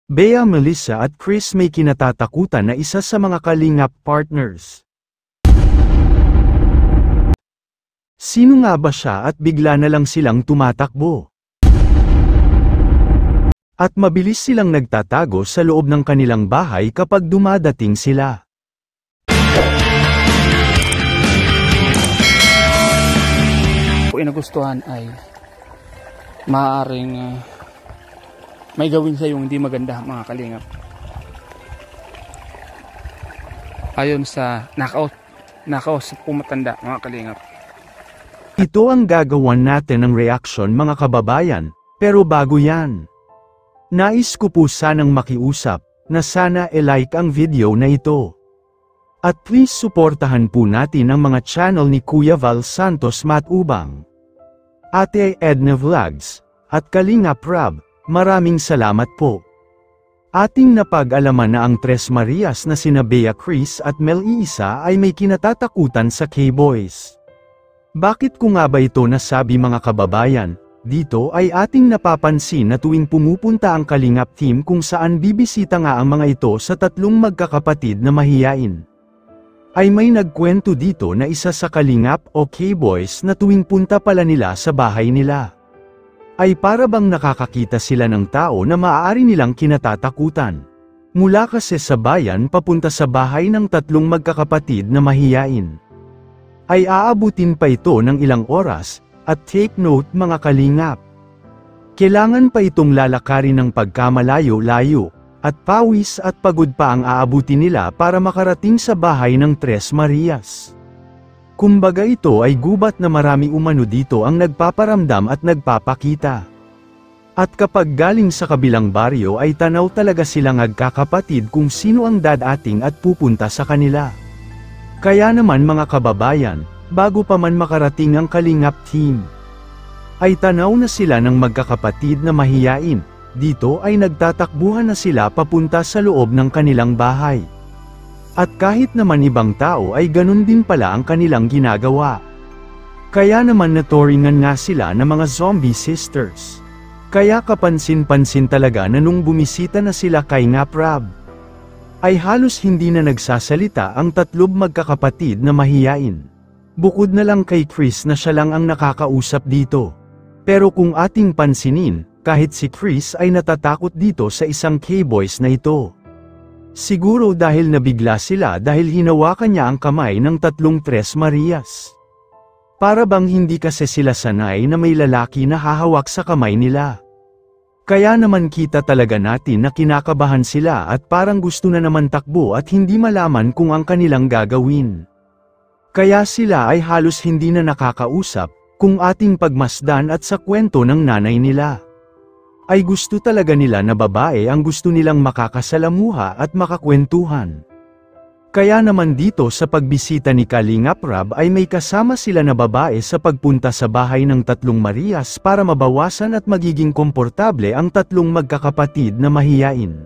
Bea, Melissa at Chris may kinatatakutan na isa sa mga kalingap partners. Sino nga ba siya at bigla na lang silang tumatakbo? At mabilis silang nagtatago sa loob ng kanilang bahay kapag dumadating sila. Kung nagustuhan ay maaaring may gawin sa iyo hindi maganda, mga kalingap. Ayon sa knockout sa pumatanda, mga kalingap. Ito ang gagawan natin ng reaksyon, mga kababayan, pero bago yan, nais ko po sanang makiusap na sana e-like ang video na ito. At please suportahan po natin ang mga channel ni Kuya Val Santos Matubang, Ate Edna Vlogs, at Kalingap Rab. Maraming salamat po. Ating napag-alaman na ang Tres Marias na sina Bea, Chris at Mel Iisa ay may kinatatakutan sa K-Boys. Bakit ko nga ba ito nasabi, mga kababayan? Dito ay ating napapansin na tuwing pumupunta ang Kalingap team kung saan bibisita nga ang mga ito sa tatlong magkakapatid na mahiyain, ay may nagkwento dito na isa sa Kalingap o K-Boys na tuwing punta pala nila sa bahay nila, ay para bang nakakakita sila ng tao na maaari nilang kinatatakutan. Mula kasi sa bayan papunta sa bahay ng tatlong magkakapatid na mahiyain, ay aabutin pa ito ng ilang oras, at take note, mga kalingap, kailangan pa itong lalakarin ng pagkamalayo-layo, at pawis at pagod pa ang aabutin nila para makarating sa bahay ng Tres Marias. Kumbaga ito ay gubat na marami umano dito ang nagpaparamdam at nagpapakita. At kapag galing sa kabilang baryo ay tanaw talaga silang magkakapatid kung sino ang dadating at pupunta sa kanila. Kaya naman, mga kababayan, bago pa man makarating ang Kalingap team, ay tanaw na sila ng magkakapatid na mahiyain. Dito ay nagtatakbuhan na sila papunta sa loob ng kanilang bahay. At kahit naman ibang tao ay ganun din pala ang kanilang ginagawa. Kaya naman naturingan nga sila ng mga zombie sisters. Kaya kapansin-pansin talaga na nung bumisita na sila kay Ngaprab, ay halos hindi na nagsasalita ang tatlob magkakapatid na mahiyain. Bukod na lang kay Chris na siya lang ang nakakausap dito. Pero kung ating pansinin, kahit si Chris ay natatakot dito sa isang K-Boys na ito. Siguro dahil nabigla sila dahil hinawakan niya ang kamay ng tatlong Tres Marias. Para bang hindi kasi sila sanay na may lalaki na hahawak sa kamay nila. Kaya naman kita talaga natin na kinakabahan sila at parang gusto na naman takbo at hindi malaman kung ang kanilang gagawin. Kaya sila ay halos hindi na nakakausap, kung ating pagmasdan at sa kwento ng nanay nila, ay gusto talaga nila na babae ang gusto nilang makakasalamuha at makakwentuhan. Kaya naman dito sa pagbisita ni Kalingap Rab ay may kasama sila na babae sa pagpunta sa bahay ng tatlong Marias para mabawasan at magiging komportable ang tatlong magkakapatid na mahiyain.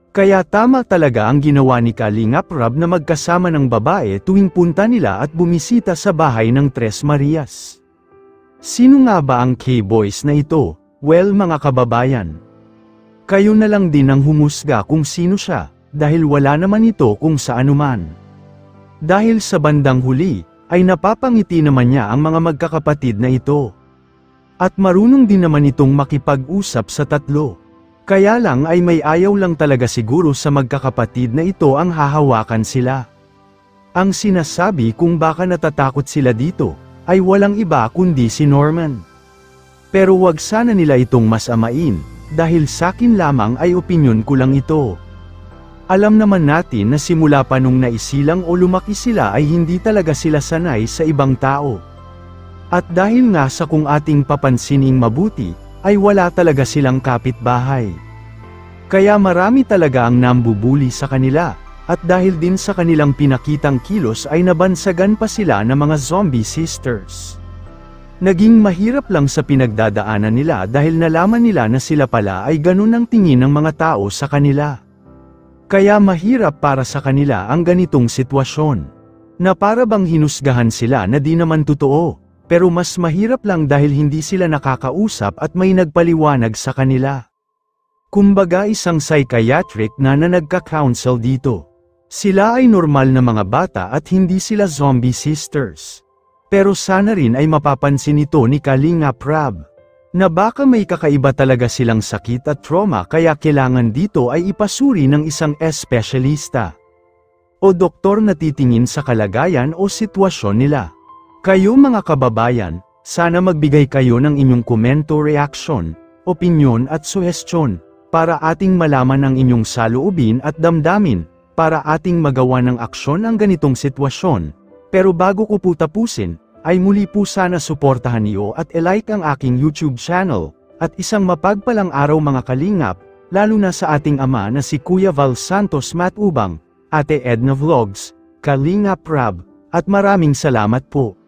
Kaya tama talaga ang ginawa ni Kalingap Rab na magkasama ng babae tuwing punta nila at bumisita sa bahay ng Tres Marias. Sino nga ba ang K-Boys na ito? Well, mga kababayan, kayo na lang din ang humusga kung sino siya, dahil wala naman ito kung saano man. Dahil sa bandang huli, ay napapangiti naman niya ang mga magkakapatid na ito. At marunong din naman itong makipag-usap sa tatlo. Kaya lang ay may ayaw lang talaga siguro sa magkakapatid na ito ang hahawakan sila. Ang sinasabi kung baka natatakot sila dito, ay walang iba kundi si Norman. Pero wag sana nila itong masamain, dahil sakin lamang ay opinyon ko lang ito. Alam naman natin na simula pa nung naisilang o lumaki sila ay hindi talaga sila sanay sa ibang tao. At dahil nga sa kung ating papansining mabuti, ay wala talaga silang kapitbahay. Kaya marami talaga ang nambubuli sa kanila, at dahil din sa kanilang pinakitang kilos ay nabansagan pa sila ng mga zombie sisters. Naging mahirap lang sa pinagdadaanan nila dahil nalaman nila na sila pala ay ganun ang tingin ng mga tao sa kanila. Kaya mahirap para sa kanila ang ganitong sitwasyon, na para bang hinusgahan sila na di naman totoo, pero mas mahirap lang dahil hindi sila nakakausap at may nagpaliwanag sa kanila. Kumbaga isang psychiatric na nagka-counsel dito. Sila ay normal na mga bata at hindi sila zombie sisters. Pero sana rin ay mapapansin ito ni Kalinga Prab, na baka may kakaiba talaga silang sakit at trauma kaya kailangan dito ay ipasuri ng isang espesyalista o doktor na titingin sa kalagayan o sitwasyon nila. Kayo mga kababayan, sana magbigay kayo ng inyong komento, reaksyon, opinyon at suhestyon, para ating malaman ang inyong saloobin at damdamin, para ating magawa ng aksyon ang ganitong sitwasyon. Pero bago ko po tapusin, ay muli po sana suportahan niyo at i-like ang aking YouTube channel, at isang mapagpalang araw mga kalingap, lalo na sa ating ama na si Kuya Val Santos Matubang, Ate Edna Vlogs, Kalinga Prab, at maraming salamat po.